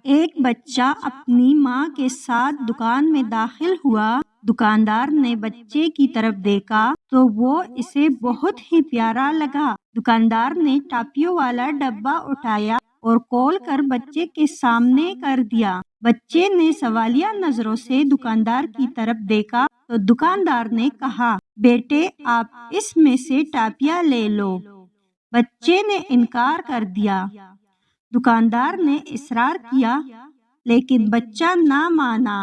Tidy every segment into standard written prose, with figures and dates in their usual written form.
ایک بچہ اپنی ماں کے ساتھ دکان میں داخل ہوا۔ دکاندار نے بچے کی طرف دیکھا تو وہ اسے بہت ہی پیارا لگا۔ دکاندار نے ٹافیوں والا ڈبہ اٹھایا اور کھول کر بچے کے سامنے کر دیا۔ بچے نے سوالیہ نظروں سے دکاندار کی طرف دیکھا تو دکاندار نے کہا، بیٹے آپ اس میں سے ٹافیاں لے لو۔ بچے نے انکار کر دیا۔ دکاندار نے اصرار کیا لیکن بچہ نہ مانا۔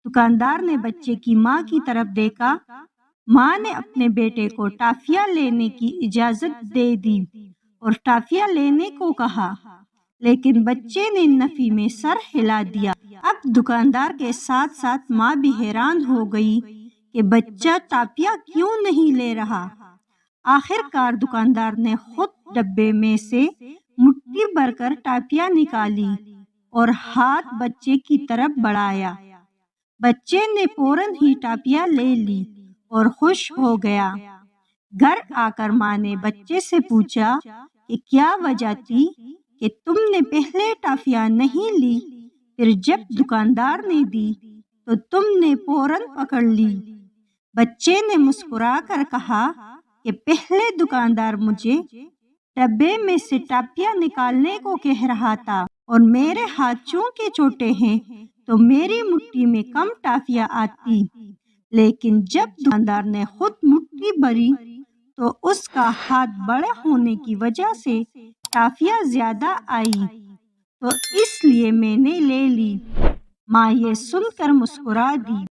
دکاندار نے بچے کی ماں کی طرف دیکھا۔ ماں نے اپنے بیٹے کو ٹافیاں لینے کی اجازت دے دی اور ٹافیاں لینے کو کہا، لیکن بچے نے نفی میں سر ہلا دیا۔ اب دکاندار کے ساتھ ساتھ ماں بھی حیران ہو گئی کہ بچہ ٹافیاں کیوں نہیں لے رہا۔ آخر کار دکاندار نے خود ڈبے میں سے مٹھی بھر کر ٹافیاں نکالی اور ہاتھ بچے کی طرف بڑھایا۔ بچے نے فوراً ہی ٹافیاں لے لی اور خوش ہو گیا۔ گھر آ کر ماں نے بچے سے پوچھا کہ کیا وجہ تھی کہ تم نے پہلے ٹافیاں نہیں لی، پھر جب دکاندار نے دی تو تم نے فوراً پکڑ لی۔ بچے نے مسکرا کر کہا کہ پہلے دکاندار مجھے ڈبے میں سے ٹافیاں نکالنے کو کہہ رہا تھا اور میرے ہاتھ چونکہ چھوٹے ہیں تو میری مٹھی میں کم ٹافیاں آتی، لیکن جب دکاندار نے خود مٹھی بھری تو اس کا ہاتھ بڑے ہونے کی وجہ سے ٹافیاں زیادہ آئی، تو اس لیے میں نے لے لی۔ ماں یہ سن کر مسکرا دی۔